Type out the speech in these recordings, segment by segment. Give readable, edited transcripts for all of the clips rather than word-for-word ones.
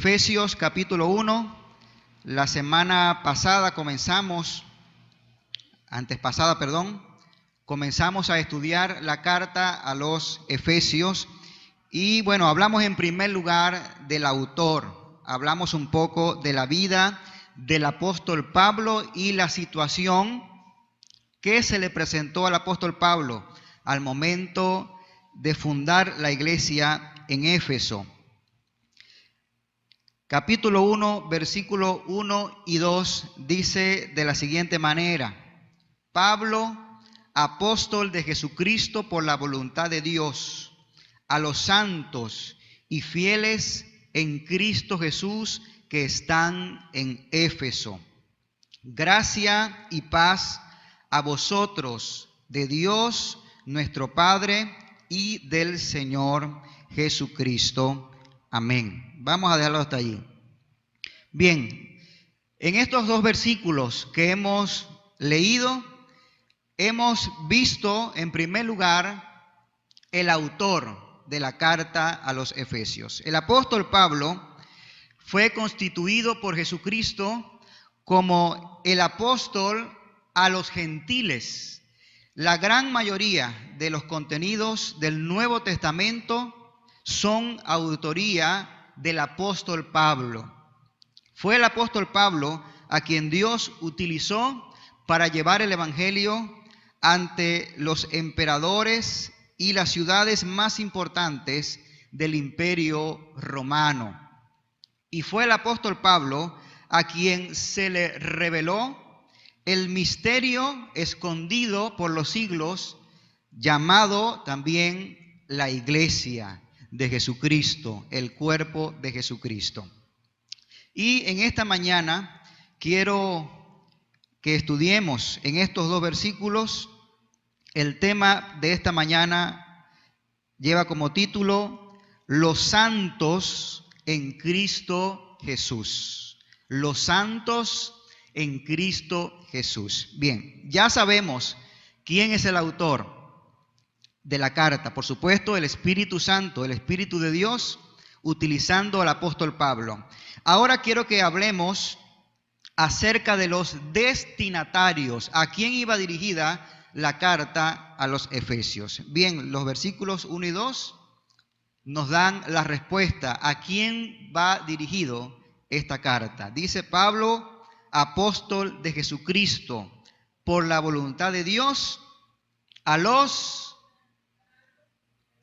Efesios capítulo 1. La semana pasada comenzamos a estudiar la carta a los Efesios. Y bueno, hablamos en primer lugar del autor. Hablamos un poco de la vida del apóstol Pablo y la situación que se le presentó al apóstol Pablo al momento de fundar la iglesia en Éfeso. Capítulo 1, versículo 1 y 2 dice de la siguiente manera: Pablo, apóstol de Jesucristo por la voluntad de Dios, a los santos y fieles en Cristo Jesús que están en Éfeso. Gracia y paz a vosotros de Dios nuestro Padre y del Señor Jesucristo. Amén. Vamos a dejarlo hasta allí. Bien, en estos dos versículos que hemos leído, hemos visto en primer lugar el autor de la carta a los Efesios. El apóstol Pablo fue constituido por Jesucristo como el apóstol a los gentiles. La gran mayoría de los contenidos del Nuevo Testamento son autoría del apóstol Pablo. Fue el apóstol Pablo a quien Dios utilizó para llevar el evangelio ante los emperadores y las ciudades más importantes del Imperio Romano. Y fue el apóstol Pablo a quien se le reveló el misterio escondido por los siglos, llamado también la iglesia de Jesucristo, el cuerpo de Jesucristo. Y en esta mañana quiero que estudiemos en estos dos versículos. El tema de esta mañana lleva como título Los santos en Cristo Jesús. Los santos en Cristo Jesús. Bien, ya sabemos quién es el autor de la carta. Por supuesto, el Espíritu Santo, el Espíritu de Dios, utilizando al apóstol Pablo. Ahora quiero que hablemos acerca de los destinatarios. ¿A quién iba dirigida la carta a los Efesios? Bien, los versículos 1 y 2 nos dan la respuesta. ¿A quién va dirigido esta carta? Dice Pablo, apóstol de Jesucristo, por la voluntad de Dios, a los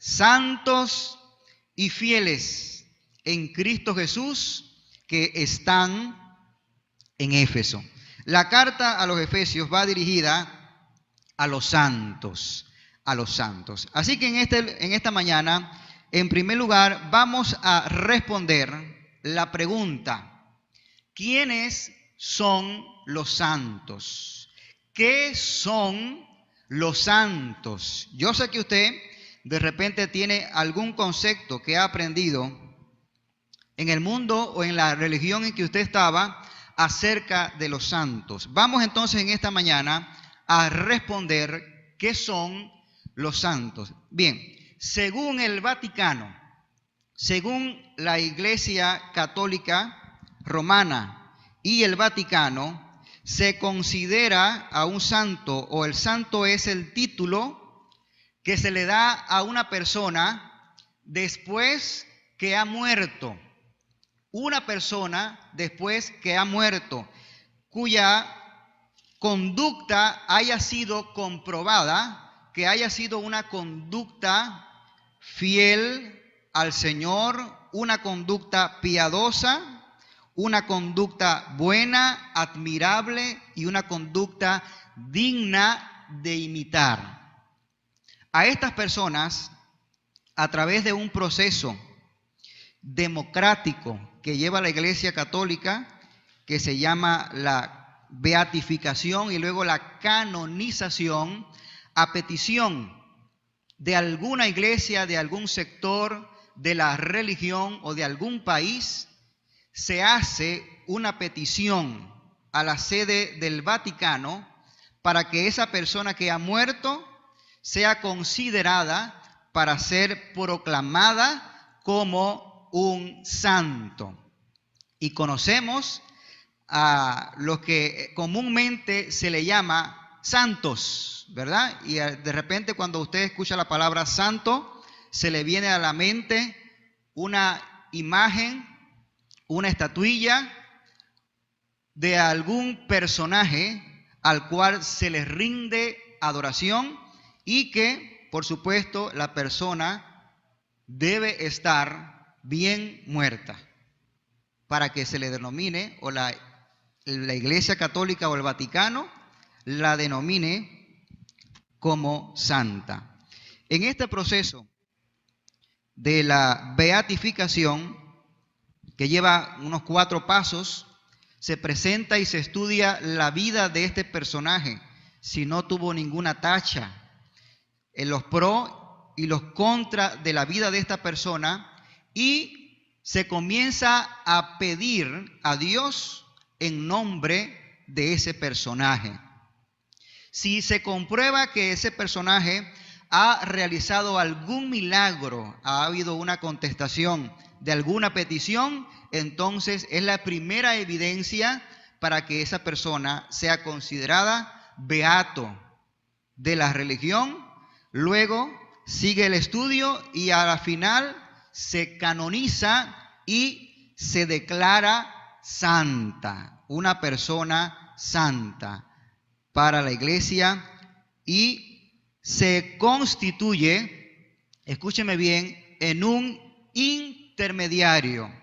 santos y fieles en Cristo Jesús que están en Éfeso. La carta a los Efesios va dirigida a los santos, Así que en esta mañana, en primer lugar, vamos a responder la pregunta: ¿quiénes son los santos? ¿Qué son los santos? Yo sé que usted de repente tiene algún concepto que ha aprendido en el mundo o en la religión en que usted estaba acerca de los santos. Vamos entonces en esta mañana a responder qué son los santos. Bien, según el Vaticano, según la Iglesia Católica Romana y el Vaticano, se considera a un santo, o el santo es el título que se le da a una persona después que ha muerto. Una persona después que ha muerto, cuya conducta haya sido comprobada, que haya sido una conducta fiel al Señor, una conducta piadosa, una conducta buena, admirable y una conducta digna de imitar. A estas personas, a través de un proceso democrático que lleva la Iglesia Católica, que se llama la beatificación y luego la canonización, a petición de alguna iglesia, de algún sector de la religión o de algún país, se hace una petición a la sede del Vaticano para que esa persona que ha muerto sea considerada para ser proclamada como un santo. y conocemos a los que comúnmente se le llama santos, ¿verdad? Y de repente cuando usted escucha la palabra santo, se le viene a la mente una imagen, una estatuilla de algún personaje al cual se le rinde adoración y que, por supuesto, la persona debe estar bien muerta para que se le denomine, o la Iglesia Católica o el Vaticano la denomine como santa. En este proceso de la beatificación, que lleva unos 4 pasos, se presenta y se estudia la vida de este personaje, si no tuvo ninguna tacha, en los pros y los contras de la vida de esta persona, y se comienza a pedir a Dios en nombre de ese personaje. Si se comprueba que ese personaje ha realizado algún milagro, ha habido una contestación de alguna petición, entonces es la primera evidencia para que esa persona sea considerada beato de la religión. Luego sigue el estudio y a la final se canoniza y se declara santa, una persona santa para la iglesia, y se constituye, escúcheme bien, en un intermediario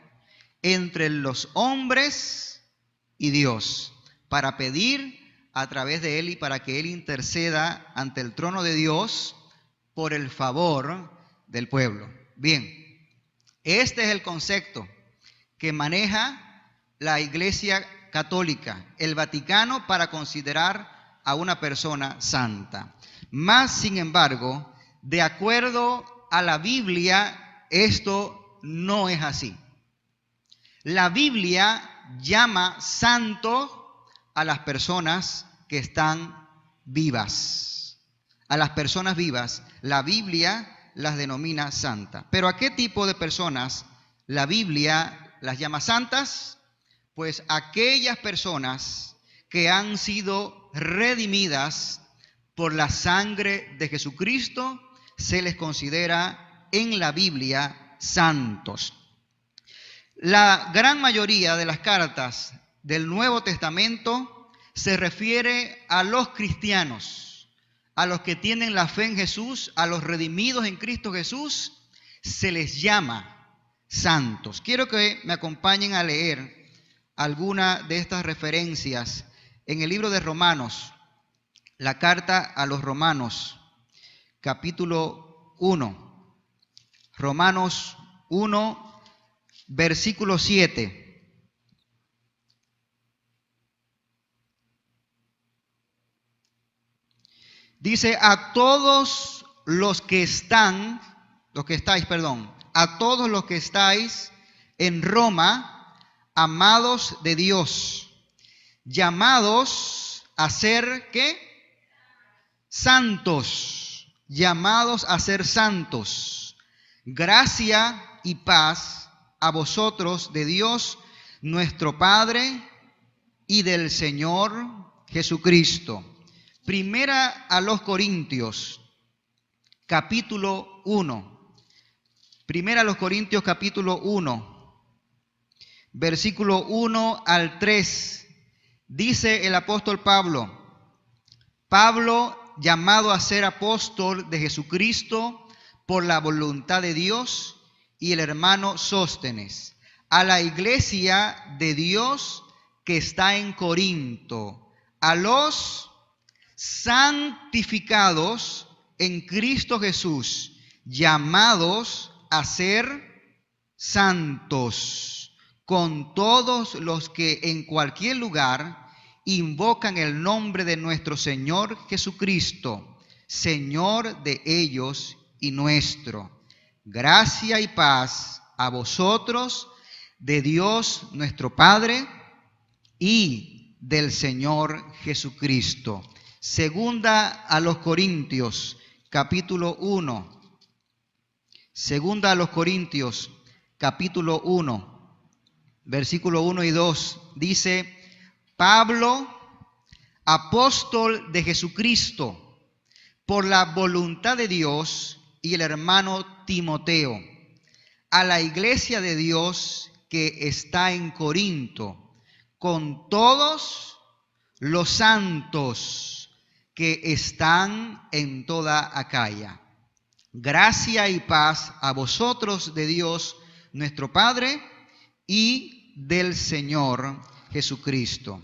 entre los hombres y Dios, para pedir a través de él y para que él interceda ante el trono de Dios por el favor del pueblo. Bien, este es el concepto que maneja la Iglesia Católica, el Vaticano, para considerar a una persona santa. Más, sin embargo, de acuerdo a la Biblia, esto no es así. La Biblia llama santo a las personas que están vivas. A las personas vivas, la Biblia las denomina santa. ¿Pero a qué tipo de personas la Biblia las llama santas? Pues aquellas personas que han sido redimidas por la sangre de Jesucristo, se les considera en la Biblia santos. La gran mayoría de las cartas del Nuevo Testamento se refiere a los cristianos, a los que tienen la fe en Jesús, a los redimidos en Cristo Jesús, se les llama santos. Quiero que me acompañen a leer alguna de estas referencias en el libro de Romanos, la carta a los Romanos, capítulo 1. Romanos 1, versículo 7. Dice: a todos los que estáis, en Roma, amados de Dios, llamados a ser, ¿qué? Santos, llamados a ser santos. Gracia y paz a vosotros de Dios nuestro Padre y del Señor Jesucristo. Primera a los Corintios, capítulo 1. Primera a los Corintios, capítulo 1, versículo 1 al 3. Dice el apóstol Pablo, llamado a ser apóstol de Jesucristo por la voluntad de Dios, y el hermano Sóstenes, a la iglesia de Dios que está en Corinto, a los santificados en Cristo Jesús, llamados a ser santos, con todos los que en cualquier lugar invocan el nombre de nuestro Señor Jesucristo, Señor de ellos y nuestro. Gracia y paz a vosotros de Dios nuestro Padre y del Señor Jesucristo. Segunda a los Corintios, capítulo 1. Segunda a los Corintios, capítulo 1, versículo 1 y 2, dice: Pablo, apóstol de Jesucristo, por la voluntad de Dios, y el hermano Timoteo, a la iglesia de Dios que está en Corinto, con todos los santos que están en toda Acaya. Gracia y paz a vosotros de Dios nuestro Padre y del Señor Jesucristo.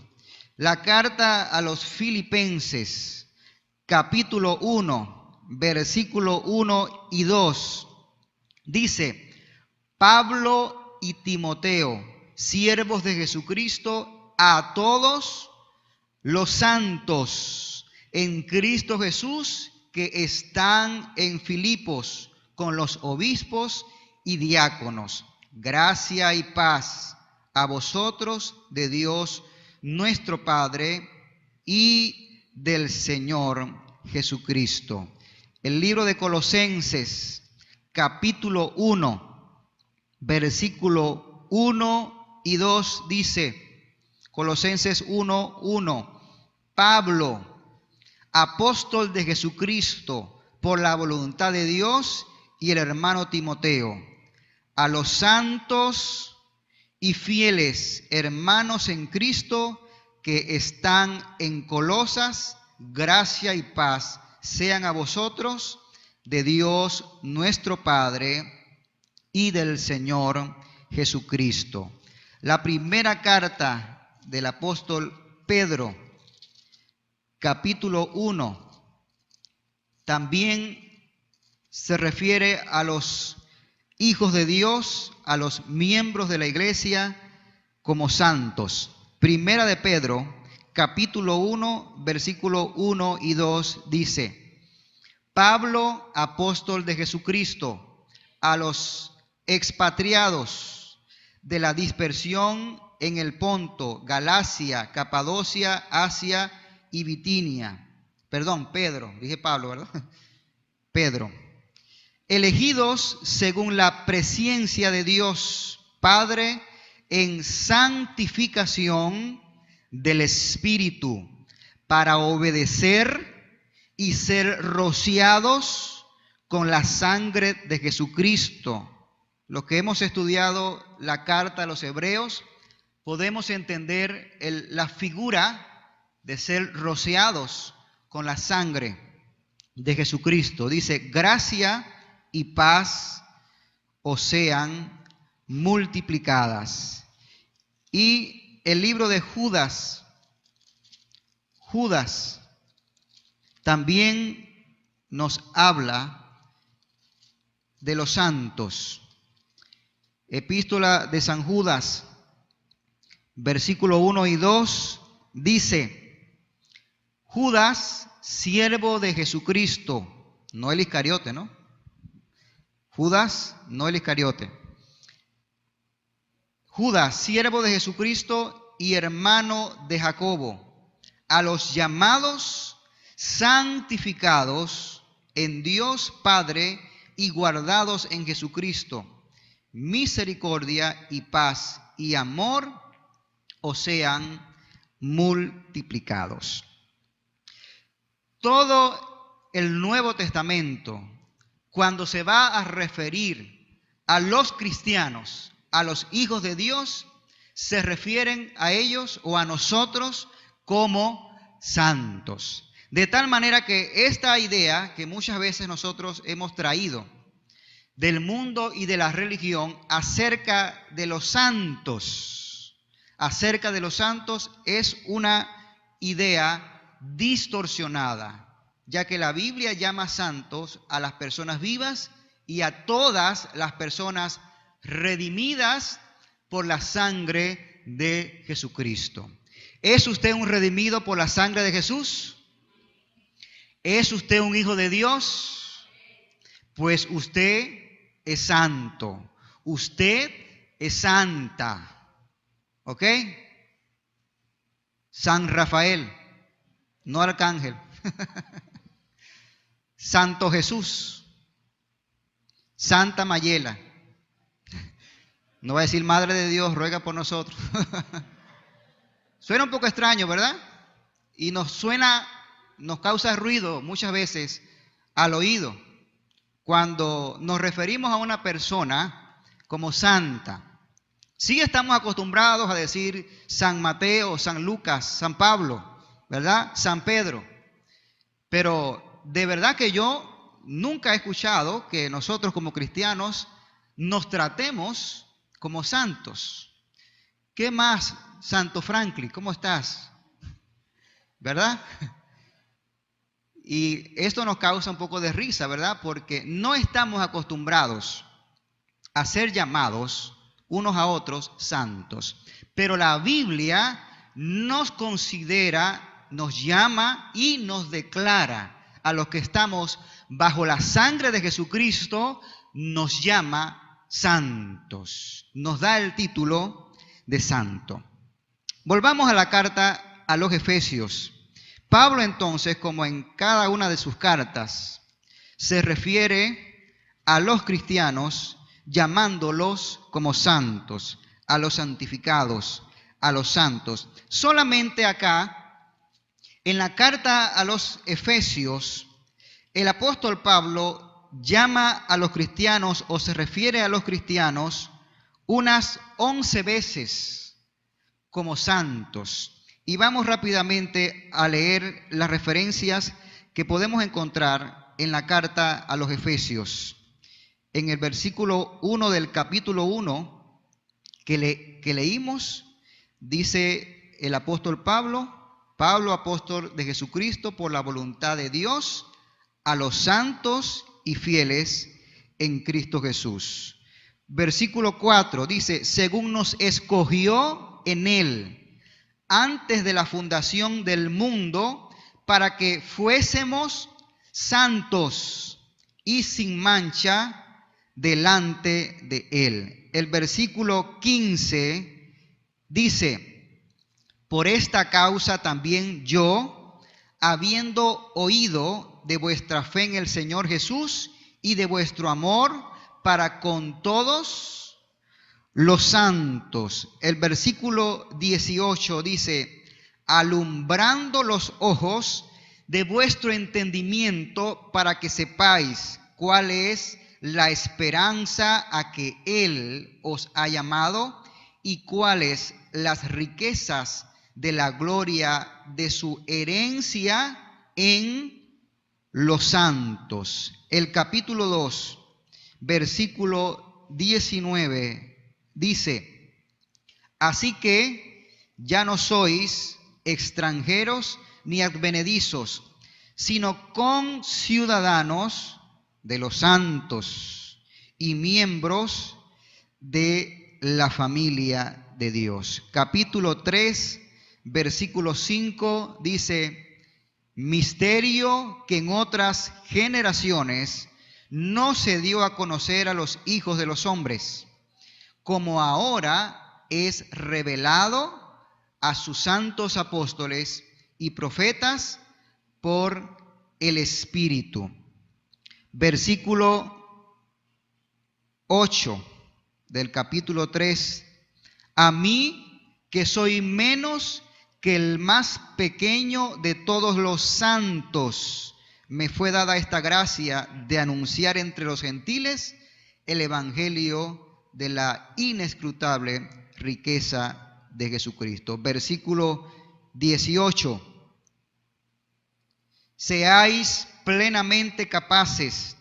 La carta a los Filipenses, capítulo 1, versículo 1 y 2, dice: Pablo y Timoteo, siervos de Jesucristo, a todos los santos en Cristo Jesús que están en Filipos con los obispos y diáconos. Gracia y paz a vosotros de Dios nuestro Padre y del Señor Jesucristo. El libro de Colosenses, capítulo 1, versículo 1 y 2 dice: Colosenses 1:1, Pablo, apóstol de Jesucristo por la voluntad de Dios, y el hermano Timoteo, a los santos y fieles hermanos en Cristo que están en Colosas, gracia y paz sean a vosotros de Dios nuestro Padre y del Señor Jesucristo. La primera carta del apóstol Pedro, capítulo 1, también se refiere a los hijos de Dios, a los miembros de la iglesia como santos. Primera de Pedro, capítulo 1, versículo 1 y 2 dice: Pablo, apóstol de Jesucristo, a los expatriados de la dispersión en el Ponto, Galacia, Capadocia, Asia y Bitinia. Perdón, Pedro, dije Pablo, ¿verdad? Pedro. Elegidos según la presciencia de Dios Padre en santificación del Espíritu, para obedecer y ser rociados con la sangre de Jesucristo. Los que hemos estudiado la carta a los Hebreos, podemos entender la figura de ser rociados con la sangre de Jesucristo. Dice: gracia y paz os sean multiplicadas. Y el libro de Judas también nos habla de los santos. Epístola de San Judas, versículo 1 y 2, dice: Judas, siervo de Jesucristo, no el Iscariote, ¿no? Judas, no el Iscariote. Judas, siervo de Jesucristo y hermano de Jacobo, a los llamados, santificados en Dios Padre y guardados en Jesucristo, misericordia y paz y amor os sean multiplicados. Todo el Nuevo Testamento, cuando se va a referir a los cristianos, a los hijos de Dios, se refieren a ellos o a nosotros como santos. De tal manera que esta idea que muchas veces nosotros hemos traído del mundo y de la religión acerca de los santos, es una idea distorsionada, ya que la Biblia llama santos a las personas vivas y a todas las personas redimidas por la sangre de Jesucristo. ¿Es usted un redimido por la sangre de Jesús? ¿Es usted un hijo de Dios? Pues usted es santo, usted es santa, ¿ok? San Rafael, no arcángel. Santo Jesús, Santa Mayela. No va a decir, Madre de Dios, ruega por nosotros. Suena un poco extraño, ¿verdad? Y nos causa ruido muchas veces al oído cuando nos referimos a una persona como santa. Sí estamos acostumbrados a decir San Mateo, San Lucas, San Pablo, ¿verdad? San Pedro. Pero de verdad que yo nunca he escuchado que nosotros como cristianos nos tratemos como santos. ¿Qué más, Santo Franklin? ¿Cómo estás? ¿Verdad? Y esto nos causa un poco de risa, ¿verdad? Porque no estamos acostumbrados a ser llamados unos a otros santos. Pero la Biblia nos considera, nos llama y nos declara a los que estamos bajo la sangre de Jesucristo, nos llama santos. Nos da el título de santo. Volvamos a la carta a los Efesios. Pablo entonces, como en cada una de sus cartas, se refiere a los cristianos llamándolos como santos, a los santificados, a los santos. Solamente acá, en la carta a los Efesios, el apóstol Pablo llama a los cristianos o se refiere a los cristianos unas 11 veces como santos. Y vamos rápidamente a leer las referencias que podemos encontrar en la carta a los Efesios. En el versículo 1 del capítulo 1 que leímos, dice el apóstol Pablo, apóstol de Jesucristo por la voluntad de Dios, a los santos y fieles en Cristo Jesús. Versículo 4 dice, según nos escogió en Él, antes de la fundación del mundo, para que fuésemos santos y sin mancha delante de Él. El versículo 15 dice, por esta causa también yo, habiendo oído de vuestra fe en el Señor Jesús y de vuestro amor para con todos los santos. El versículo 18 dice, alumbrando los ojos de vuestro entendimiento para que sepáis cuál es la esperanza a que Él os ha llamado y cuáles las riquezas de la gloria de su herencia en los santos. El capítulo 2, versículo 19 dice, así que ya no sois extranjeros ni advenedizos, sino conciudadanos de los santos y miembros de la familia de Dios. Capítulo 3, versículo 5 dice, misterio que en otras generaciones no se dio a conocer a los hijos de los hombres, como ahora es revelado a sus santos apóstoles y profetas por el Espíritu. Versículo 8 del capítulo 3. A mí, que soy menos que el más pequeño de todos los santos, me fue dada esta gracia de anunciar entre los gentiles el evangelio de la inescrutable riqueza de Jesucristo. Versículo 18. Seáis plenamente capaces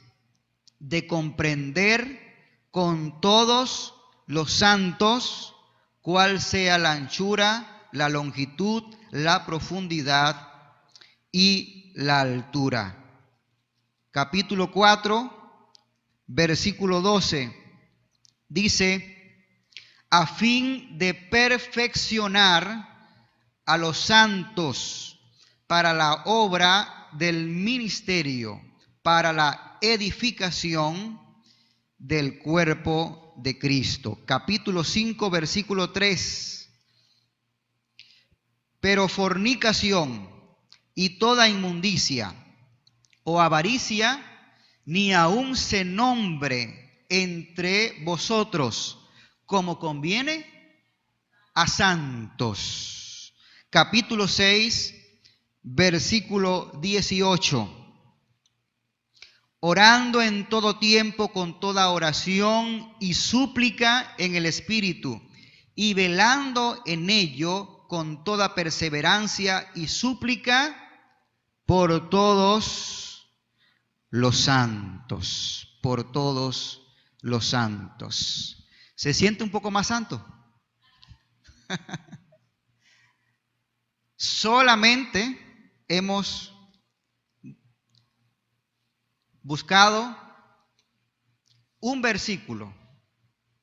de comprender con todos los santos cuál sea la anchura, la longitud, la profundidad y la altura. Capítulo 4, versículo 12. Dice, a fin de perfeccionar a los santos para la obra del ministerio, para la edificación del cuerpo de Cristo. Capítulo 5, versículo 3. Pero fornicación y toda inmundicia o avaricia, ni aun se nombre entre vosotros, como conviene a santos. Capítulo 6, versículo 18. Orando en todo tiempo con toda oración y súplica en el Espíritu, y velando en ello con toda perseverancia y súplica por todos los santos, por todos los santos. ¿Se siente un poco más santo? Solamente hemos buscado un versículo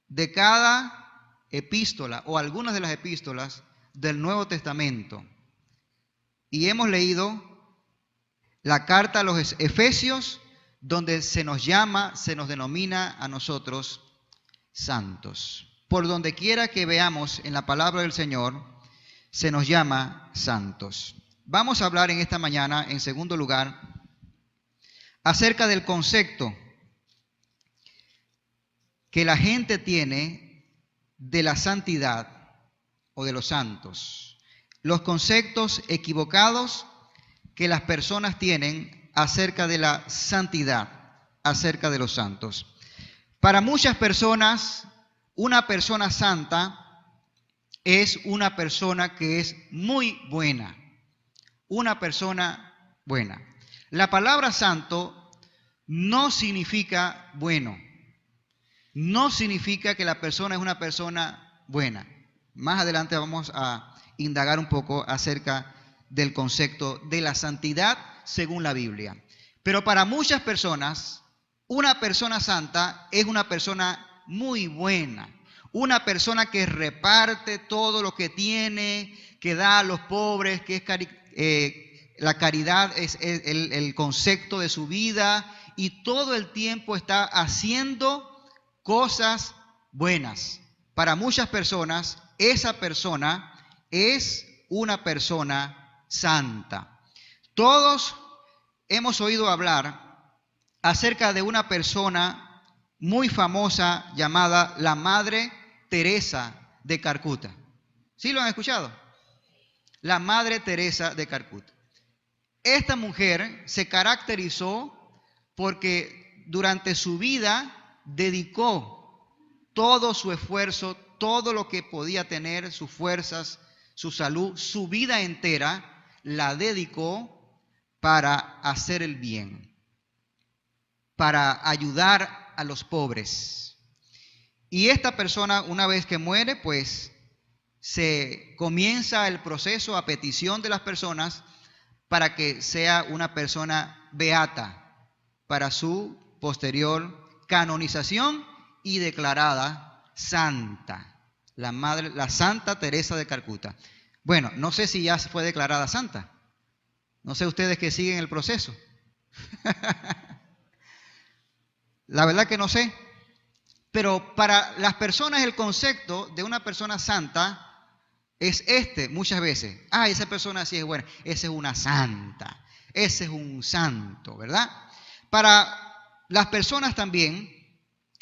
de cada epístola o algunas de las epístolas del Nuevo Testamento y hemos leído la carta a los Efesios, donde se nos llama, se nos denomina a nosotros santos. Por donde quiera que veamos en la palabra del Señor, se nos llama santos. Vamos a hablar en esta mañana, en segundo lugar, acerca del concepto que la gente tiene de la santidad o de los santos. Los conceptos equivocados que las personas tienen acerca de la santidad, acerca de los santos. Para muchas personas, una persona santa es una persona que es muy buena, una persona buena. La palabra santo no significa bueno, no significa que la persona es una persona buena. Más adelante vamos a indagar un poco acerca del concepto de la santidad según la Biblia. Pero para muchas personas, una persona santa es una persona muy buena, una persona que reparte todo lo que tiene, que da a los pobres, que es la caridad es el concepto de su vida y todo el tiempo está haciendo cosas buenas. Para muchas personas, esa persona es una persona santa. Todos hemos oído hablar acerca de una persona muy famosa llamada la Madre Teresa de Calcuta. ¿Sí lo han escuchado? La Madre Teresa de Calcuta. Esta mujer se caracterizó porque durante su vida dedicó todo su esfuerzo, todo lo que podía tener, sus fuerzas, su salud, su vida entera, la dedicó para hacer el bien, para ayudar a los pobres. Y esta persona, una vez que muere, pues se comienza el proceso a petición de las personas para que sea una persona beata para su posterior canonización y declarada santa. La Santa Teresa de Calcuta. Bueno, no sé si ya fue declarada santa. No sé ustedes que siguen el proceso. La verdad que no sé. Pero para las personas el concepto de una persona santa es muchas veces. Esa persona sí es buena. Esa es una santa. Ese es un santo, ¿verdad? Para las personas también,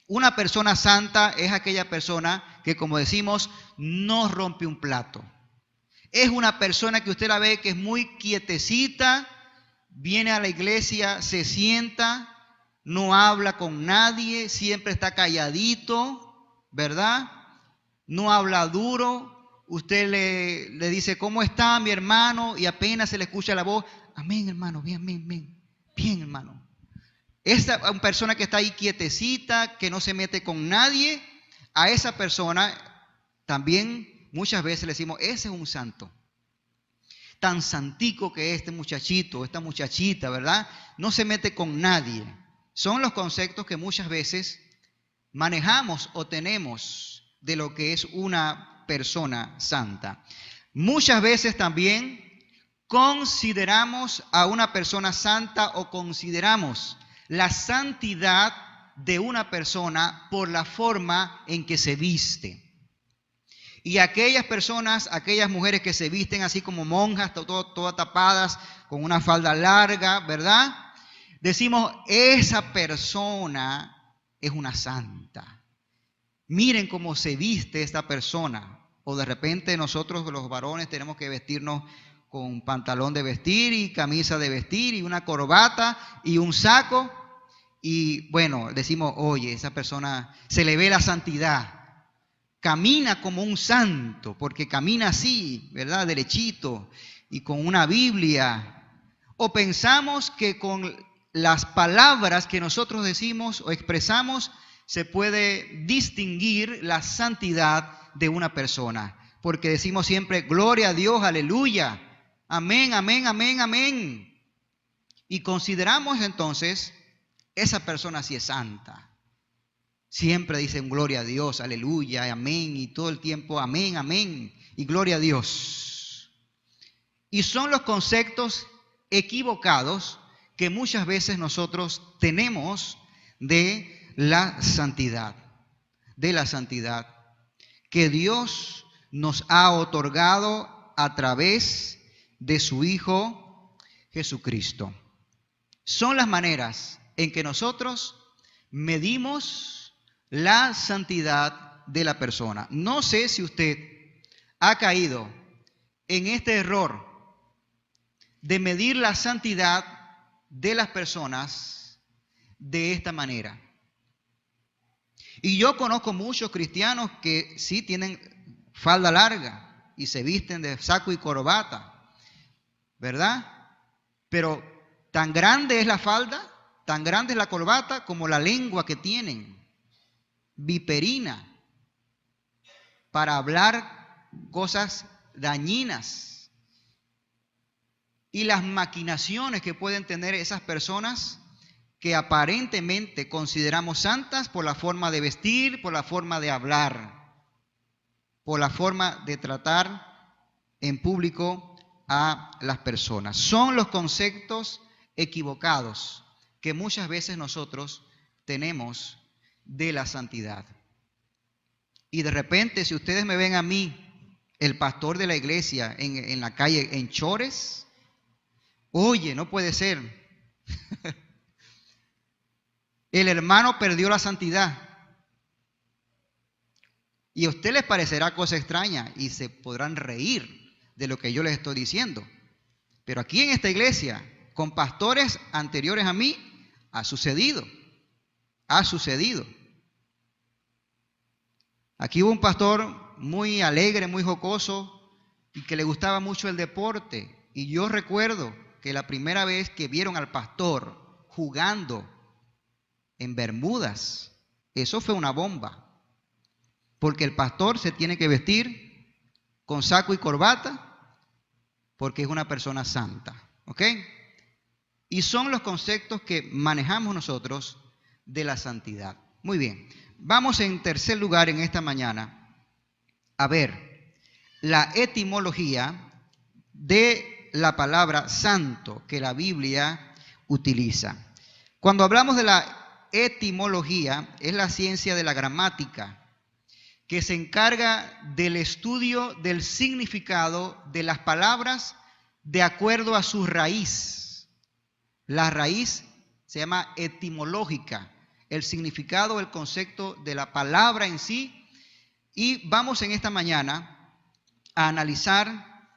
una persona santa es aquella persona que, como decimos, no rompe un plato. Es una persona que usted la ve que es muy quietecita, viene a la iglesia, se sienta, no habla con nadie, siempre está calladito, ¿verdad? No habla duro. Usted le dice, ¿cómo está mi hermano? Y apenas se le escucha la voz, amén hermano, bien, bien, bien, bien hermano. Esa persona que está ahí quietecita, que no se mete con nadie, a esa persona también muchas veces le decimos, ese es un santo. Tan santico que es este muchachito, esta muchachita, ¿verdad? No se mete con nadie. Son los conceptos que muchas veces manejamos o tenemos de lo que es una persona santa. Muchas veces también consideramos a una persona santa o consideramos la santidad de una persona por la forma en que se viste. Y aquellas personas, aquellas mujeres que se visten así como monjas, todas tapadas, con una falda larga, ¿verdad? Decimos, esa persona es una santa. miren cómo se viste esta persona. O de repente nosotros los varones tenemos que vestirnos con pantalón de vestir y camisa de vestir y una corbata y un saco. Y bueno, decimos, oye, esa persona se le ve la santidad. Camina como un santo, porque camina así, ¿verdad? Derechito y con una Biblia. O pensamos que con las palabras que nosotros decimos o expresamos se puede distinguir la santidad de una persona. Porque decimos siempre, gloria a Dios, aleluya, amén, amén, amén, amén. Y consideramos entonces, esa persona sí es santa. Siempre dicen gloria a Dios, aleluya, amén, y todo el tiempo amén, amén, y gloria a Dios. Y son los conceptos equivocados que muchas veces nosotros tenemos de la santidad que Dios nos ha otorgado a través de su Hijo Jesucristo. Son las maneras en que nosotros medimos la santidad de la persona. No sé si usted ha caído en este error de medir la santidad de las personas de esta manera. Y yo conozco muchos cristianos que sí tienen falda larga y se visten de saco y corbata, ¿verdad? Pero tan grande es la falda, tan grande es la corbata como la lengua que tienen, viperina, para hablar cosas dañinas. Y las maquinaciones que pueden tener esas personas que aparentemente consideramos santas por la forma de vestir, por la forma de hablar, por la forma de tratar en público a las personas. Son los conceptos equivocados que muchas veces nosotros tenemos de la santidad. Y de repente, si ustedes me ven a mí, el pastor de la iglesia, en la calle, en chores, oye, no puede ser. El hermano perdió la santidad. Y a usted les parecerá cosa extraña y se podrán reír de lo que yo les estoy diciendo. Pero aquí en esta iglesia, con pastores anteriores a mí, ha sucedido. Ha sucedido. Aquí hubo un pastor muy alegre, muy jocoso y que le gustaba mucho el deporte. Y yo recuerdo que la primera vez que vieron al pastor jugando en bermudas, eso fue una bomba. Porque el pastor se tiene que vestir con saco y corbata porque es una persona santa. ¿Ok? Y son los conceptos que manejamos nosotros de la santidad. Muy bien. Vamos en tercer lugar en esta mañana a ver la etimología de la palabra santo que la Biblia utiliza. Cuando hablamos de la etimología, es la ciencia de la gramática que se encarga del estudio del significado de las palabras de acuerdo a su raíz. La raíz se llama etimológica, el significado, el concepto de la palabra en sí. Y vamos en esta mañana a analizar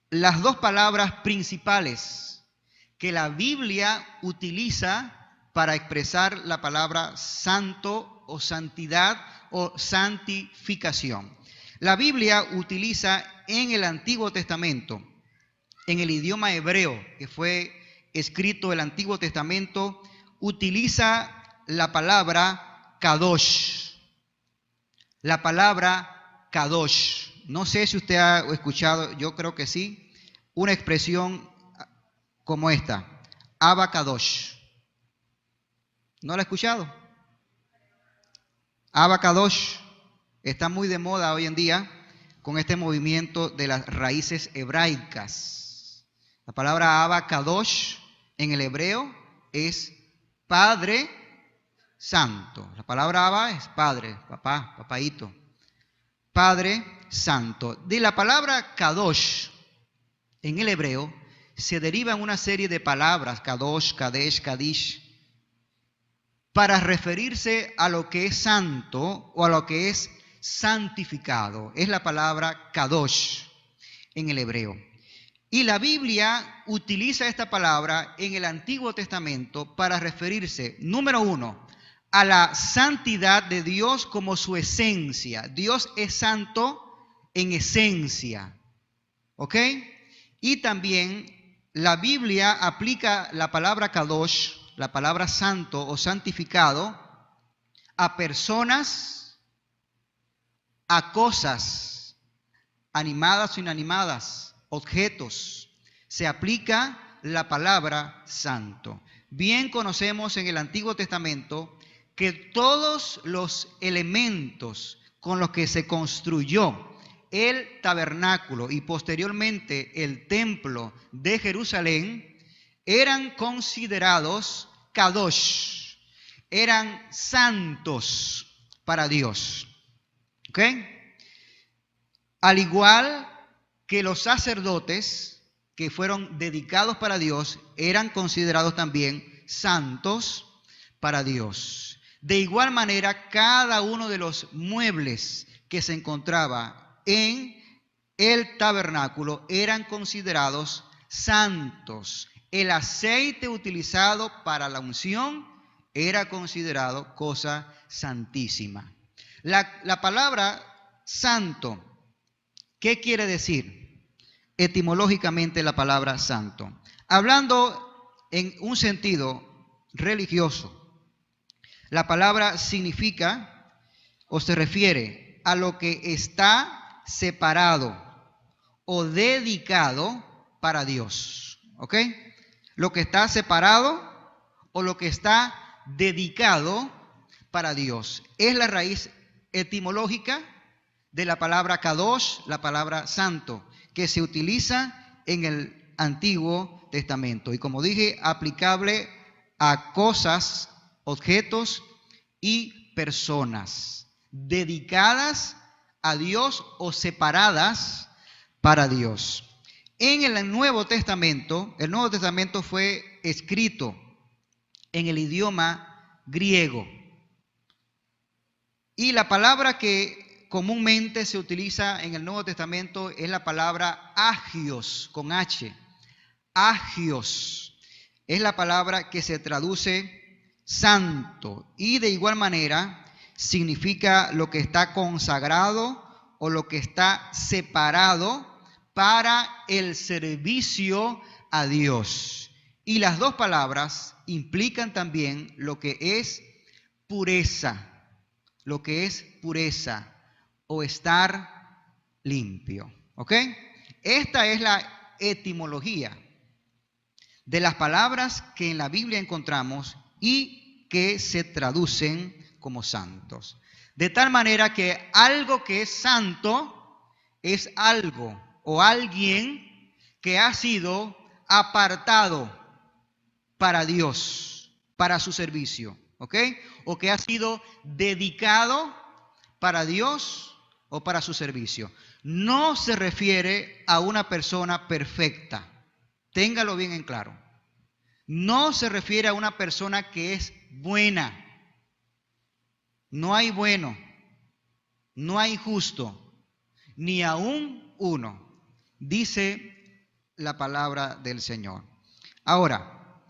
las dos palabras principales que la Biblia utiliza para expresar la palabra santo o santidad o santificación. La Biblia utiliza en el Antiguo Testamento, en el idioma hebreo que fue escrito el Antiguo Testamento, utiliza la palabra kadosh. La palabra kadosh. No sé si usted ha escuchado, yo creo que sí, una expresión como esta, Abba Kadosh. ¿No la ha escuchado? Abba Kadosh está muy de moda hoy en día con este movimiento de las raíces hebraicas. La palabra Abba Kadosh en el hebreo es Padre Santo. La palabra Abba es Padre, papá, papaíto. Padre Santo. De la palabra Kadosh en el hebreo se derivan una serie de palabras, Kadosh, Kadesh, Kadish, para referirse a lo que es santo o a lo que es santificado. Es la palabra kadosh en el hebreo. Y la Biblia utiliza esta palabra en el Antiguo Testamento para referirse, número uno, a la santidad de Dios como su esencia. Dios es santo en esencia, ¿ok? Y también la Biblia aplica la palabra kadosh, la palabra santo o santificado, a personas, a cosas, animadas o inanimadas, objetos. Se aplica la palabra santo. Bien conocemos en el Antiguo Testamento que todos los elementos con los que se construyó el tabernáculo y posteriormente el templo de Jerusalén eran considerados kadosh, eran santos para Dios. ¿Ok? Al igual que los sacerdotes que fueron dedicados para Dios eran considerados también santos para Dios. De igual manera, cada uno de los muebles que se encontraba en el tabernáculo eran considerados santos. El aceite utilizado para la unción era considerado cosa santísima. La palabra santo, ¿qué quiere decir? Etimológicamente la palabra santo. Hablando en un sentido religioso, la palabra significa o se refiere a lo que está separado o dedicado para Dios. ¿Ok? Lo que está separado o lo que está dedicado para Dios. Es la raíz etimológica de la palabra kadosh, la palabra santo, que se utiliza en el Antiguo Testamento. Y como dije, aplicable a cosas, objetos y personas dedicadas a Dios o separadas para Dios. En el Nuevo Testamento fue escrito en el idioma griego. Y la palabra que comúnmente se utiliza en el Nuevo Testamento es la palabra agios, con H. Agios es la palabra que se traduce santo y de igual manera significa lo que está consagrado o lo que está separado para el servicio a Dios. Y las dos palabras implican también lo que es pureza, o estar limpio. ¿Ok? Esta es la etimología de las palabras que en la Biblia encontramos y que se traducen como santos. De tal manera que algo que es santo es algo o alguien que ha sido apartado para Dios, para su servicio, ¿ok? O que ha sido dedicado para Dios o para su servicio. No se refiere a una persona perfecta. Téngalo bien en claro. No se refiere a una persona que es buena. No hay bueno, no hay justo, ni aún uno, dice la palabra del Señor. Ahora,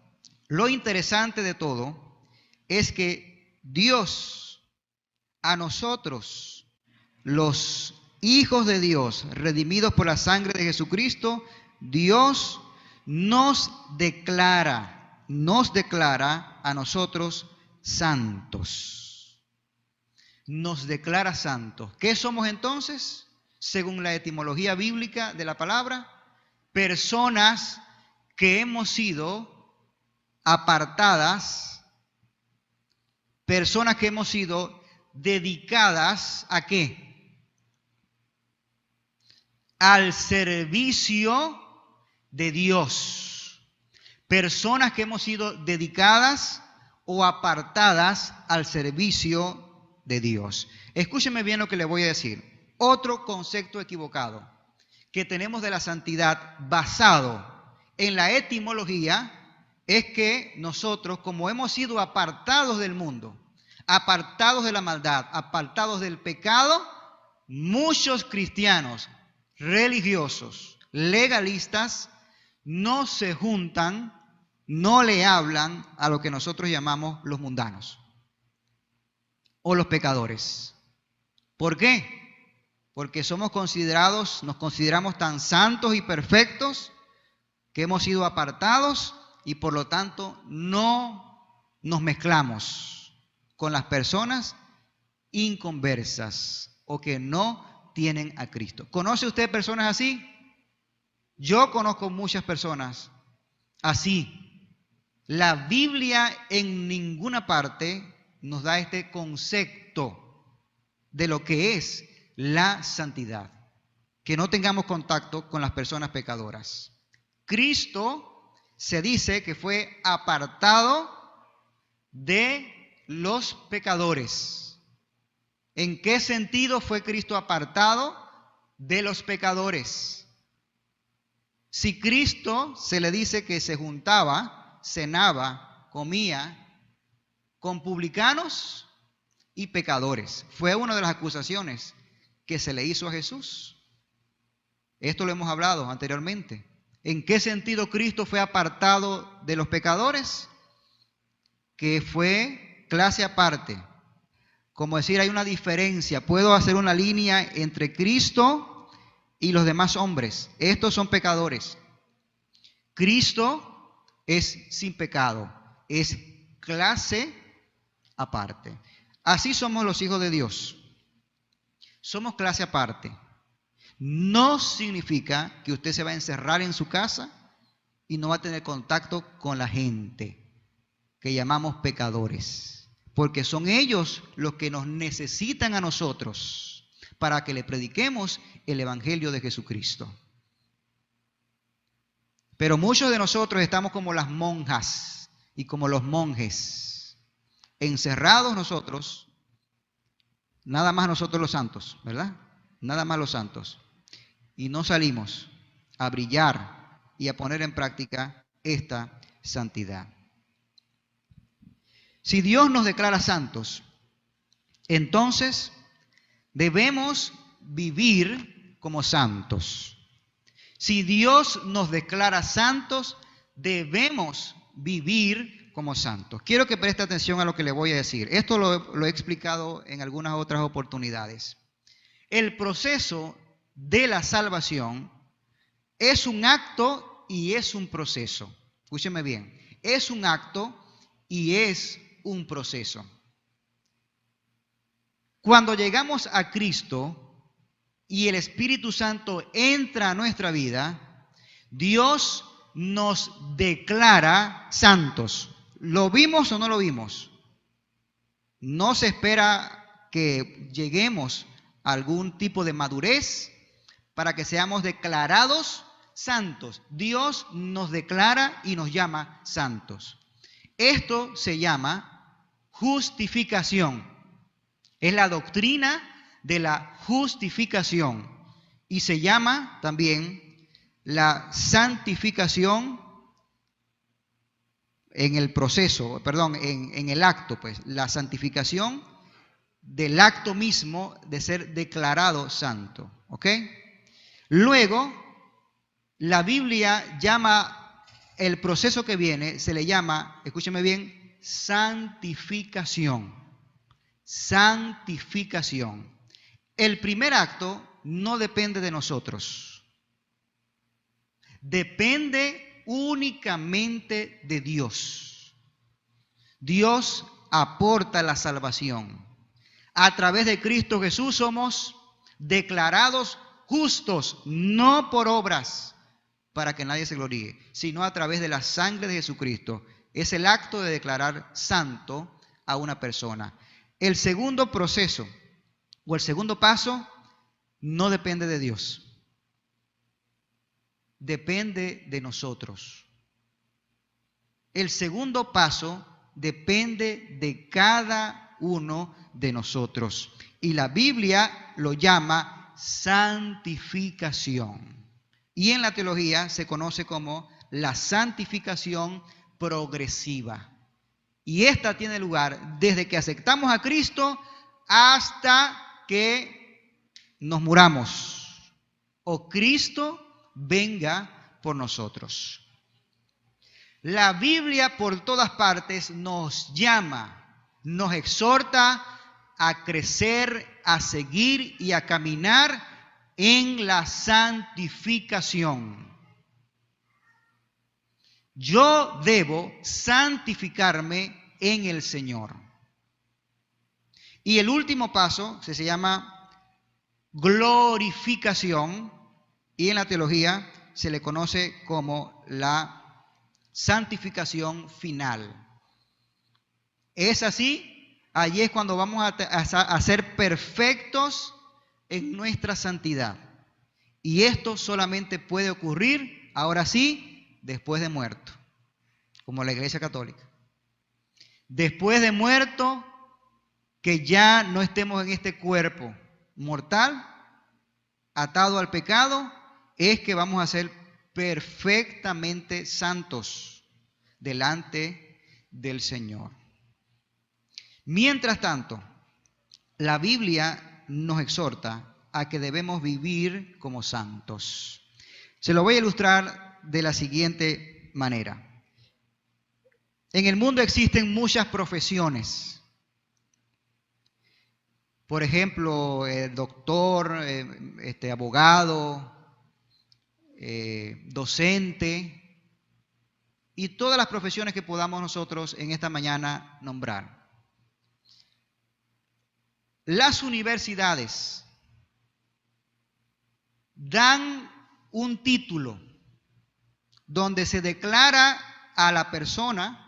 lo interesante de todo es que Dios a nosotros, los hijos de Dios, redimidos por la sangre de Jesucristo, Dios nos declara a nosotros santos. Nos declara santos. ¿Qué somos entonces? Según la etimología bíblica de la palabra, personas que hemos sido apartadas, personas que hemos sido dedicadas ¿a qué? Al servicio de Dios. Personas que hemos sido dedicadas o apartadas al servicio de Dios. Escúcheme bien lo que le voy a decir. Otro concepto equivocado que tenemos de la santidad basado en la etimología es que nosotros, como hemos sido apartados del mundo, apartados de la maldad, apartados del pecado, muchos cristianos religiosos, legalistas, no se juntan, no le hablan a lo que nosotros llamamos los mundanos o los pecadores. ¿Por qué? Porque nos consideramos tan santos y perfectos que hemos sido apartados y por lo tanto no nos mezclamos con las personas inconversas o que no tienen a Cristo. ¿Conoce usted personas así? Yo conozco muchas personas así. La Biblia en ninguna parte nos da este concepto de lo que es la santidad, que no tengamos contacto con las personas pecadoras. Cristo se dice que fue apartado de los pecadores. ¿En qué sentido fue Cristo apartado de los pecadores? Si Cristo se le dice que se juntaba, cenaba, comía con publicanos y pecadores, fue una de las acusaciones que se le hizo a Jesús. Esto lo hemos hablado anteriormente. ¿En qué sentido Cristo fue apartado de los pecadores? Que fue clase aparte. Como decir, hay una diferencia. Puedo hacer una línea entre Cristo y los demás hombres. Estos son pecadores. Cristo es sin pecado. Es clase aparte. Así somos los hijos de Dios. Somos clase aparte. No significa que usted se va a encerrar en su casa y no va a tener contacto con la gente que llamamos pecadores, porque son ellos los que nos necesitan a nosotros para que le prediquemos el Evangelio de Jesucristo. Pero muchos de nosotros estamos como las monjas y como los monjes, encerrados nosotros, nada más nosotros los santos, ¿verdad? Nada más los santos. Y no salimos a brillar y a poner en práctica esta santidad. Si Dios nos declara santos, entonces debemos vivir como santos. Si Dios nos declara santos, debemos vivir como santos. Quiero que preste atención a lo que le voy a decir. Esto lo he explicado en algunas otras oportunidades. El proceso de la salvación es un acto y es un proceso. Escúcheme bien. Es un acto y es un proceso. Cuando llegamos a Cristo y el Espíritu Santo entra a nuestra vida, Dios nos declara santos. ¿Lo vimos o no lo vimos? No se espera que lleguemos a algún tipo de madurez para que seamos declarados santos. Dios nos declara y nos llama santos. Esto se llama justificación. Es la doctrina de la justificación y se llama también la santificación en el proceso, en el acto, pues, la santificación del acto mismo de ser declarado santo, ¿ok? Luego, la Biblia llama el proceso que viene, se le llama, escúcheme bien, santificación. Santificación. El primer acto no depende de nosotros. Depende únicamente de Dios. Dios aporta la salvación. A través de Cristo Jesús somos declarados justos, no por obras, para que nadie se gloríe, sino a través de la sangre de Jesucristo. Es el acto de declarar santo a una persona. El segundo proceso o el segundo paso no depende de Dios. Depende de nosotros. El segundo paso depende de cada uno de nosotros. Y la Biblia lo llama santificación. Y en la teología se conoce como la santificación progresiva. Y esta tiene lugar desde que aceptamos a Cristo hasta que nos muramos o Cristo venga por nosotros. La Biblia por todas partes nos llama, nos exhorta a crecer, a seguir y a caminar en la santificación. Yo debo santificarme en el Señor. Y el último paso se llama glorificación y en la teología se le conoce como la santificación final. Es así, allí es cuando vamos a ser perfectos en nuestra santidad. Y esto solamente puede ocurrir, ahora sí, después de muerto, como la Iglesia Católica. Después de muerto, que ya no estemos en este cuerpo mortal, atado al pecado, es que vamos a ser perfectamente santos delante del Señor. Mientras tanto, la Biblia nos exhorta a que debemos vivir como santos. Se lo voy a ilustrar de la siguiente manera. En el mundo existen muchas profesiones. Por ejemplo, doctor, abogado, docente y todas las profesiones que podamos nosotros en esta mañana nombrar. Las universidades dan un título donde se declara a la persona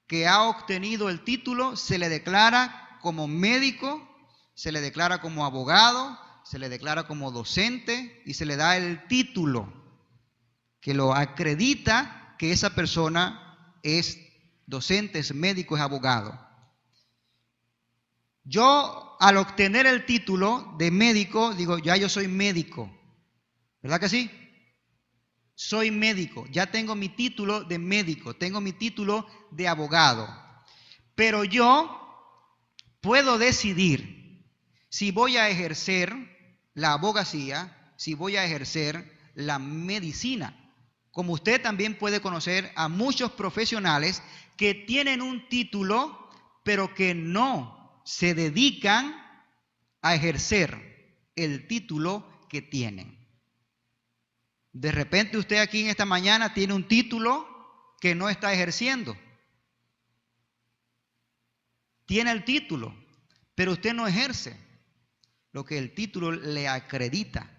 que ha obtenido el título, se le declara como médico, se le declara como abogado, se le declara como docente y se le da el título que lo acredita que esa persona es docente, es médico, es abogado. Yo, al obtener el título de médico, digo, ya yo soy médico. ¿Verdad que sí? Soy médico, ya tengo mi título de médico, tengo mi título de abogado. Pero yo puedo decidir si voy a ejercer la abogacía, si voy a ejercer la medicina. Como usted también puede conocer a muchos profesionales que tienen un título, pero que no se dedican a ejercer el título que tienen. De repente usted aquí en esta mañana tiene un título que no está ejerciendo. Tiene el título, pero usted no ejerce lo que el título le acredita.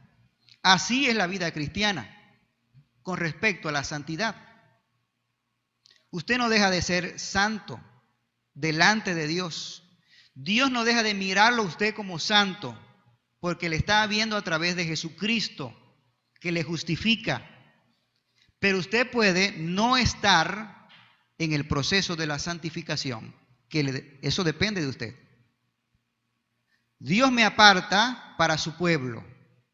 Así es la vida cristiana con respecto a la santidad. Usted no deja de ser santo delante de Dios. Dios no deja de mirarlo a usted como santo porque le está viendo a través de Jesucristo que le justifica. Pero usted puede no estar en el proceso de la santificación, eso depende de usted. Dios me aparta para su pueblo,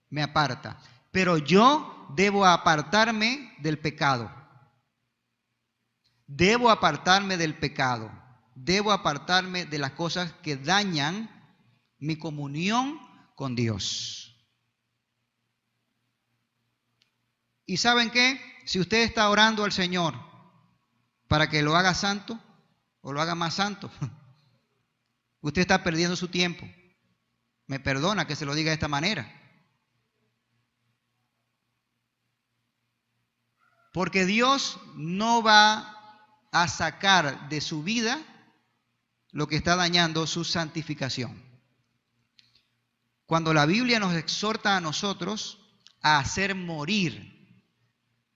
me aparta, pero yo debo apartarme del pecado. Debo apartarme del pecado, debo apartarme de las cosas que dañan mi comunión con Dios. ¿Y saben qué? Si usted está orando al Señor para que lo haga santo o lo haga más santo, usted está perdiendo su tiempo. Me perdona que se lo diga de esta manera. Porque Dios no va a sacar de su vida lo que está dañando su santificación. Cuando la Biblia nos exhorta a nosotros a hacer morir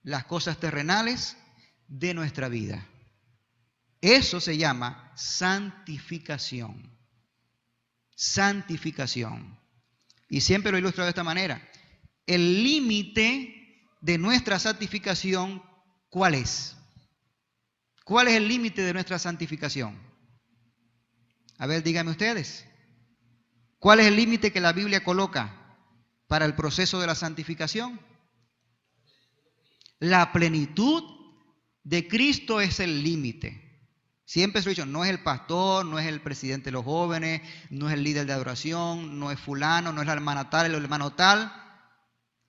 las cosas terrenales de nuestra vida. Eso se llama santificación. Santificación. Y siempre lo ilustro de esta manera. El límite de nuestra santificación, ¿cuál es? ¿Cuál es el límite de nuestra santificación? A ver, díganme ustedes. ¿Cuál es el límite que la Biblia coloca para el proceso de la santificación? La plenitud de Cristo es el límite. Siempre se lo he dicho, no es el pastor, no es el presidente de los jóvenes, no es el líder de adoración, no es fulano, no es la hermana tal, el hermano tal.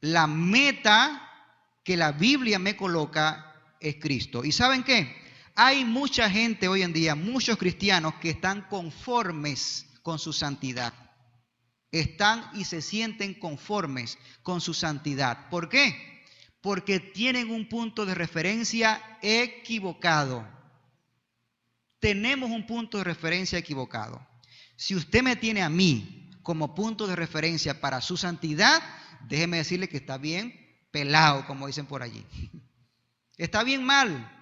La meta que la Biblia me coloca es Cristo. ¿Y saben qué? Hay mucha gente hoy en día, muchos cristianos que están conformes con su santidad. Están y se sienten conformes con su santidad. ¿Por qué? Porque tienen un punto de referencia equivocado. Tenemos un punto de referencia equivocado. Si usted me tiene a mí como punto de referencia para su santidad, déjeme decirle que está bien pelado, como dicen por allí. Está bien mal.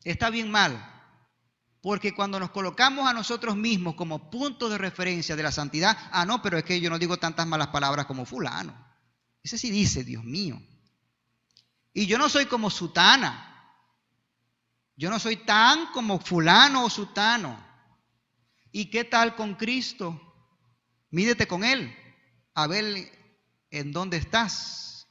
Está bien mal. Porque cuando nos colocamos a nosotros mismos como punto de referencia de la santidad, no, pero es que yo no digo tantas malas palabras como fulano. Ese sí dice, Dios mío. Y yo no soy como sutana. Yo no soy tan como fulano o sutano. ¿Y qué tal con Cristo? Mídete con Él, a ver en dónde estás.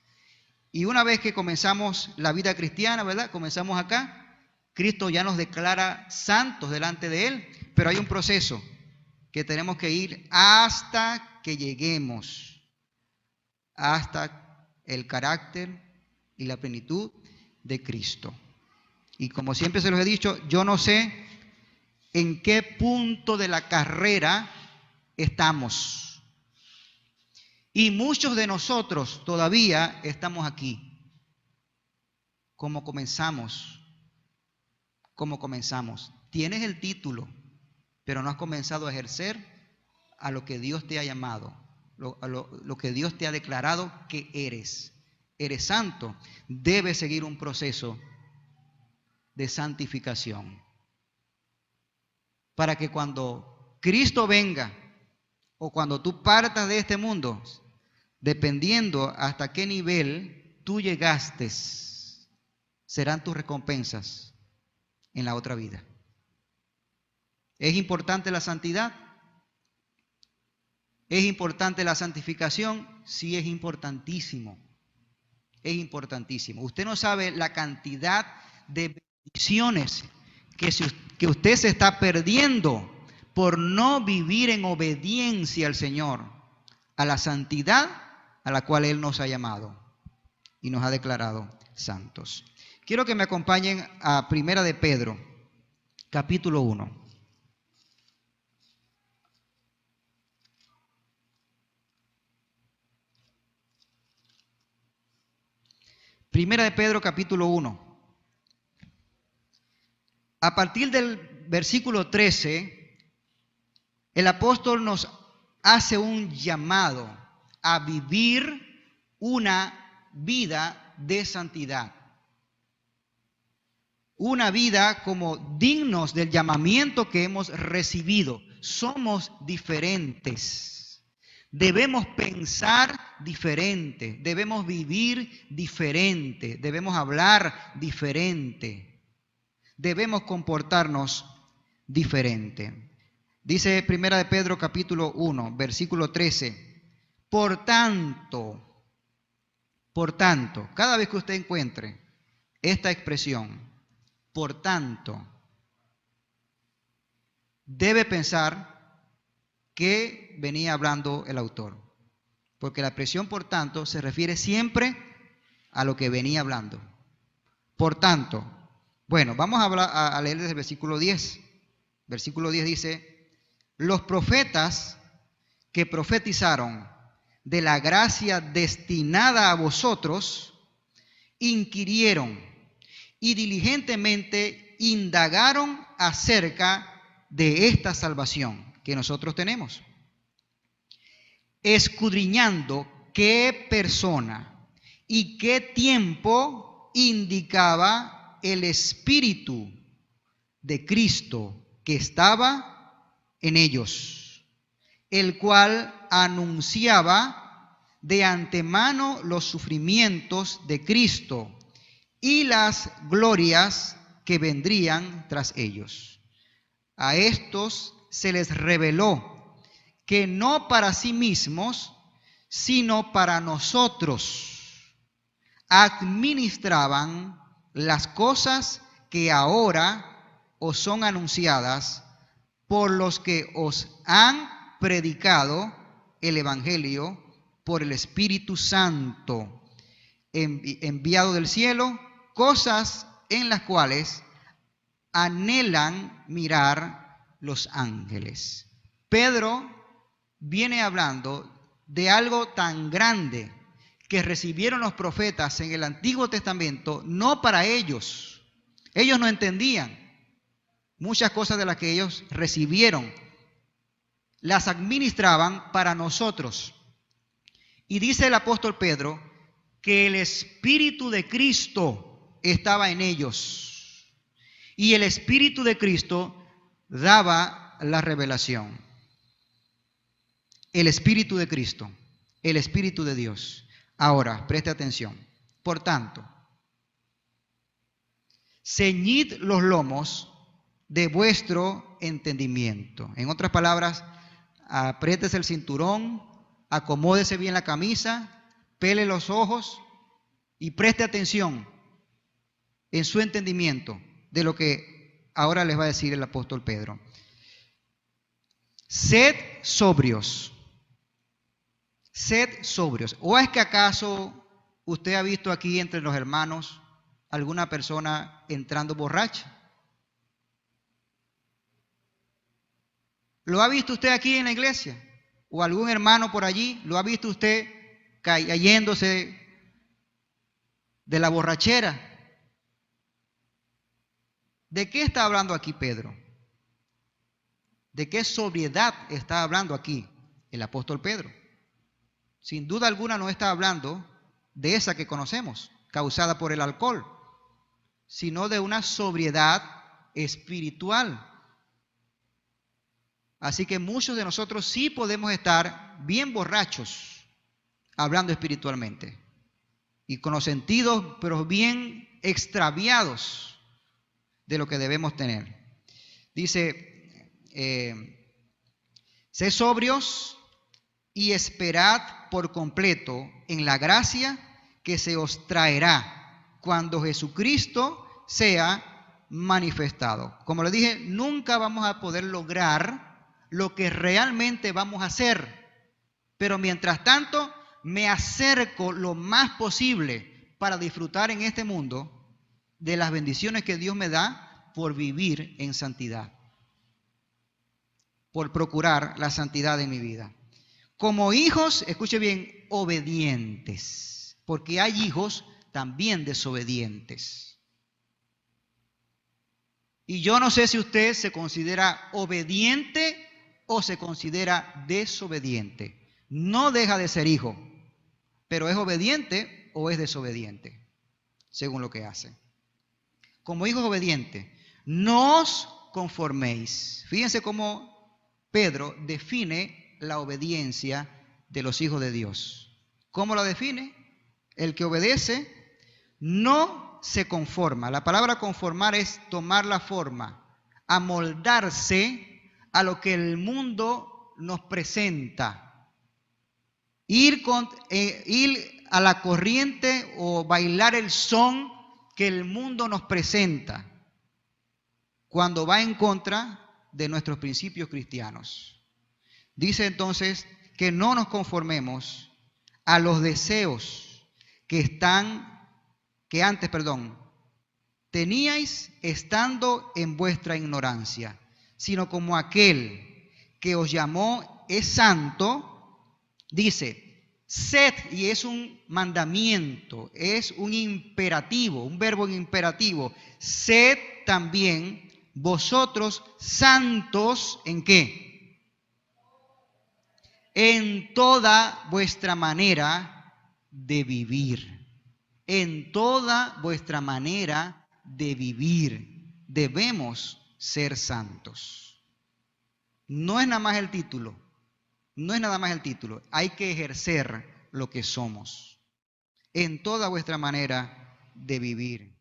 Y una vez que comenzamos la vida cristiana, ¿verdad? Comenzamos acá, Cristo ya nos declara santos delante de Él, pero hay un proceso que tenemos que ir hasta que lleguemos, hasta el carácter y la plenitud de Cristo. Y como siempre se los he dicho, yo no sé en qué punto de la carrera estamos. Y muchos de nosotros todavía estamos aquí. ¿Cómo comenzamos? ¿Cómo comenzamos? Tienes el título, pero no has comenzado a ejercer a lo que Dios te ha llamado, lo que Dios te ha declarado que eres. Eres santo. Debes seguir un proceso de santificación, para que cuando Cristo venga o cuando tú partas de este mundo, dependiendo hasta qué nivel tú llegaste, serán tus recompensas en la otra vida. ¿Es importante la santidad? ¿Es importante la santificación? Sí, es importantísimo. Es importantísimo. Usted no sabe la cantidad de bendiciones que usted se está perdiendo por no vivir en obediencia al Señor, a la santidad a la cual Él nos ha llamado y nos ha declarado santos. Quiero que me acompañen a Primera de Pedro, capítulo 1. Primera de Pedro, capítulo 1. A partir del versículo 13, el apóstol nos hace un llamado a vivir una vida de santidad. Una vida como dignos del llamamiento que hemos recibido. Somos diferentes. Debemos pensar diferente. Debemos vivir diferente. Debemos hablar diferente. Debemos comportarnos diferente. Dice Primera de Pedro capítulo 1, versículo 13. Por tanto, cada vez que usted encuentre esta expresión, por tanto, debe pensar que venía hablando el autor. Porque la expresión por tanto se refiere siempre a lo que venía hablando. Por tanto, bueno, vamos a leer desde el versículo 10. Versículo 10 dice, los profetas que profetizaron de la gracia destinada a vosotros, inquirieron y diligentemente indagaron acerca de esta salvación que nosotros tenemos, escudriñando qué persona y qué tiempo indicaba el Espíritu de Cristo que estaba en ellos, el cual anunciaba de antemano los sufrimientos de Cristo y las glorias que vendrían tras ellos. A estos se les reveló que no para sí mismos, sino para nosotros, administraban las cosas que ahora os son anunciadas por los que os han predicado el Evangelio por el Espíritu Santo enviado del cielo, cosas en las cuales anhelan mirar los ángeles. Pedro viene hablando de algo tan grande que recibieron los profetas en el Antiguo Testamento, no para ellos. Ellos no entendían muchas cosas de las que ellos recibieron. Las administraban para nosotros. Y dice el apóstol Pedro que el Espíritu de Cristo estaba en ellos. Y el Espíritu de Cristo daba la revelación. El Espíritu de Cristo, el Espíritu de Dios. Ahora, preste atención. Por tanto, ceñid los lomos de vuestro entendimiento. En otras palabras, apriétese el cinturón, acomódese bien la camisa, pele los ojos y preste atención en su entendimiento de lo que ahora les va a decir el apóstol Pedro. Sed sobrios. Sed sobrios. ¿O es que acaso usted ha visto aquí entre los hermanos alguna persona entrando borracha? ¿Lo ha visto usted aquí en la iglesia? ¿O algún hermano por allí? ¿Lo ha visto usted cayéndose de la borrachera? ¿De qué está hablando aquí Pedro? ¿De qué sobriedad está hablando aquí el apóstol Pedro? Sin duda alguna no está hablando de esa que conocemos, causada por el alcohol, sino de una sobriedad espiritual. Así que muchos de nosotros sí podemos estar bien borrachos, hablando espiritualmente, y con los sentidos, pero bien extraviados de lo que debemos tener. Dice, sed sobrios y esperad por completo en la gracia que se os traerá cuando Jesucristo sea manifestado. Como le dije, nunca vamos a poder lograr lo que realmente vamos a hacer, pero mientras tanto me acerco lo más posible para disfrutar en este mundo de las bendiciones que Dios me da por vivir en santidad, por procurar la santidad en mi vida. Como hijos, escuche bien, obedientes, porque hay hijos también desobedientes. Y yo no sé si usted se considera obediente o se considera desobediente. No deja de ser hijo, pero es obediente o es desobediente, según lo que hace. Como hijos obedientes, no os conforméis. Fíjense cómo Pedro define la obediencia de los hijos de Dios. ¿Cómo la define? El que obedece no se conforma. La palabra conformar es tomar la forma, amoldarse a lo que el mundo nos presenta. Ir a la corriente o bailar el son que el mundo nos presenta cuando va en contra de nuestros principios cristianos. Dice entonces que no nos conformemos a los deseos que antes teníais estando en vuestra ignorancia, sino como aquel que os llamó es santo, dice, sed, y es un mandamiento, es un imperativo, un verbo imperativo, sed también vosotros santos, ¿en qué? En toda vuestra manera de vivir. En toda vuestra manera de vivir debemos ser santos. No es nada más el título. No es nada más el título. Hay que ejercer lo que somos. En toda vuestra manera de vivir.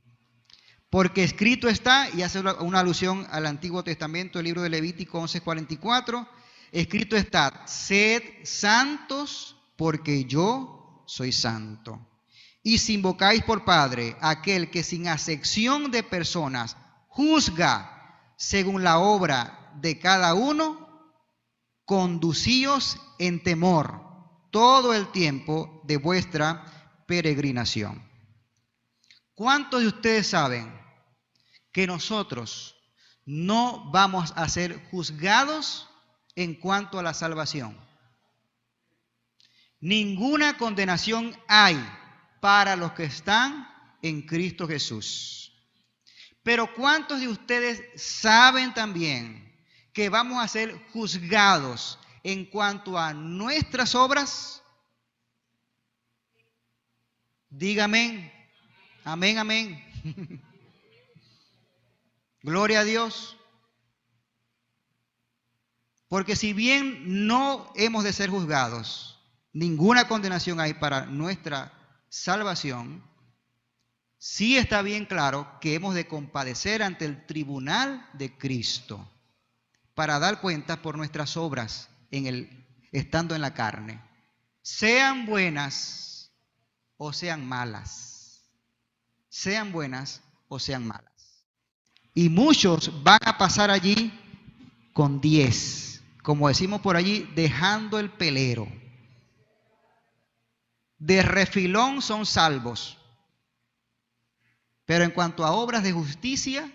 Porque escrito está, y hace una alusión al Antiguo Testamento, el libro de Levítico 11:44, escrito está, sed santos porque yo soy santo. Y si invocáis por Padre aquel que sin acepción de personas juzga según la obra de cada uno, conducíos en temor todo el tiempo de vuestra peregrinación. ¿Cuántos de ustedes saben que nosotros no vamos a ser juzgados en cuanto a la salvación? Ninguna condenación hay para los que están en Cristo Jesús. Pero ¿cuántos de ustedes saben también que vamos a ser juzgados en cuanto a nuestras obras? Dígame, amén, amén. Gloria a Dios. Porque si bien no hemos de ser juzgados, ninguna condenación hay para nuestra salvación, sí está bien claro que hemos de compadecer ante el tribunal de Cristo para dar cuenta por nuestras obras estando en la carne, sean buenas o sean malas, sean buenas o sean malas. Y muchos van a pasar allí con 10, como decimos por allí, dejando el pelero. De refilón son salvos. Pero en cuanto a obras de justicia,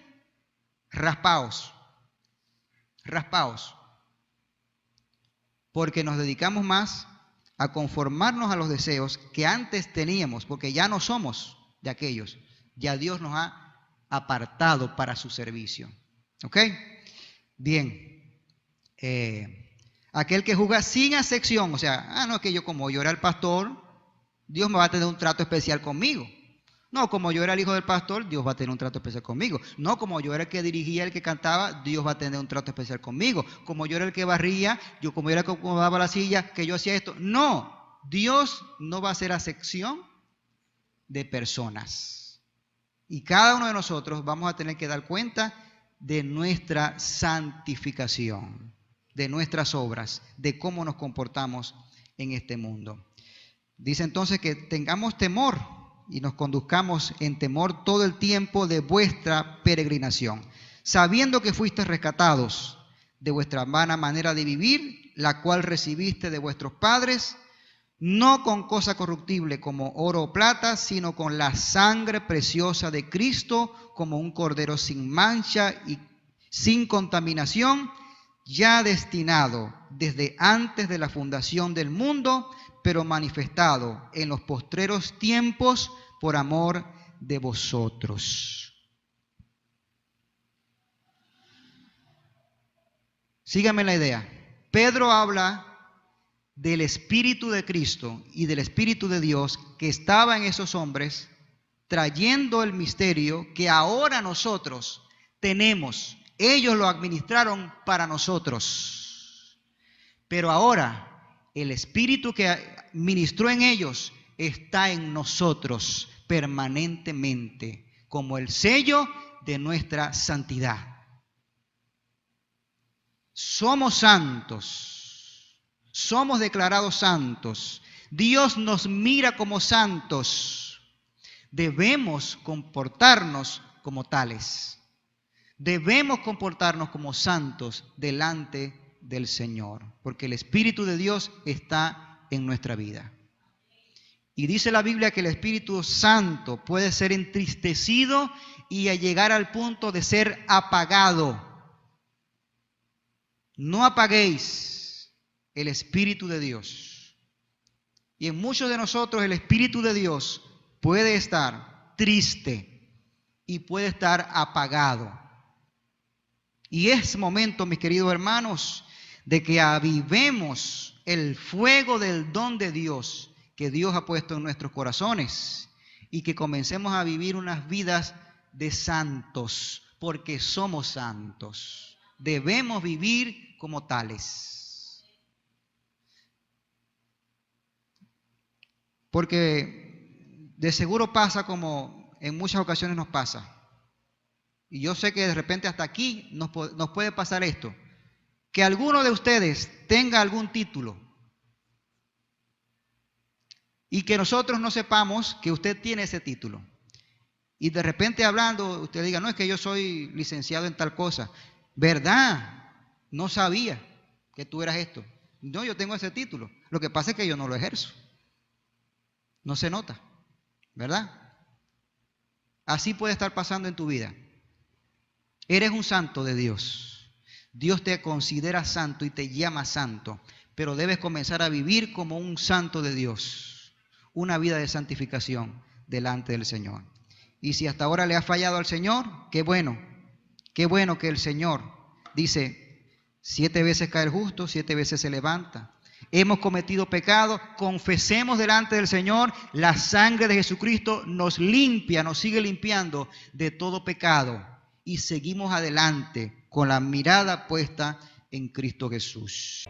raspaos. Porque nos dedicamos más a conformarnos a los deseos que antes teníamos, porque ya no somos de aquellos. Ya Dios nos ha apartado para su servicio. ¿Ok? Bien. Aquel que juzga sin acepción, o sea, no es que como yo era el pastor, Dios me va a tener un trato especial conmigo. No, como yo era el hijo del pastor, Dios va a tener un trato especial conmigo. No, como yo era el que dirigía, el que cantaba, Dios va a tener un trato especial conmigo. Como yo era el que barría, como yo era el que acomodaba la silla, que yo hacía esto. No, Dios no va a hacer acepción de personas. Y cada uno de nosotros vamos a tener que dar cuenta de nuestra santificación, de nuestras obras, de cómo nos comportamos en este mundo. Dice entonces que tengamos temor y nos conduzcamos en temor todo el tiempo de vuestra peregrinación, sabiendo que fuisteis rescatados de vuestra vana manera de vivir, la cual recibiste de vuestros padres, no con cosa corruptible como oro o plata, sino con la sangre preciosa de Cristo, como un cordero sin mancha y sin contaminación, ya destinado desde antes de la fundación del mundo, pero manifestado en los postreros tiempos por amor de vosotros. Síganme la idea. Pedro habla del Espíritu de Cristo y del Espíritu de Dios que estaba en esos hombres, trayendo el misterio que ahora nosotros tenemos. Ellos lo administraron para nosotros. Pero ahora el Espíritu que ministró en ellos está en nosotros permanentemente, como el sello de nuestra santidad. Somos santos, somos declarados santos. Dios nos mira como santos. Debemos comportarnos como tales. Debemos comportarnos como santos delante del Señor, porque el Espíritu de Dios está en nuestra vida. Y dice la Biblia que el Espíritu Santo puede ser entristecido y a llegar al punto de ser apagado. No apaguéis el Espíritu de Dios. Y en muchos de nosotros el Espíritu de Dios puede estar triste y puede estar apagado. Y es momento, mis queridos hermanos, de que avivemos el fuego del don de Dios que Dios ha puesto en nuestros corazones y que comencemos a vivir unas vidas de santos, porque somos santos. Debemos vivir como tales. Porque de seguro pasa como en muchas ocasiones nos pasa. Y yo sé que de repente hasta aquí nos puede pasar esto. Que alguno de ustedes tenga algún título. Y que nosotros no sepamos que usted tiene ese título. Y de repente hablando, usted diga, no, es que yo soy licenciado en tal cosa. ¿Verdad? No sabía que tú eras esto. No, yo tengo ese título. Lo que pasa es que yo no lo ejerzo. No se nota, ¿verdad? Así puede estar pasando en tu vida. Eres un santo de Dios. Dios te considera santo y te llama santo, pero debes comenzar a vivir como un santo de Dios. Una vida de santificación delante del Señor. Y si hasta ahora le has fallado al Señor, qué bueno que el Señor dice, 7 veces cae el justo, 7 veces se levanta. Hemos cometido pecado, confesemos delante del Señor, la sangre de Jesucristo nos limpia, nos sigue limpiando de todo pecado y seguimos adelante con la mirada puesta en Cristo Jesús.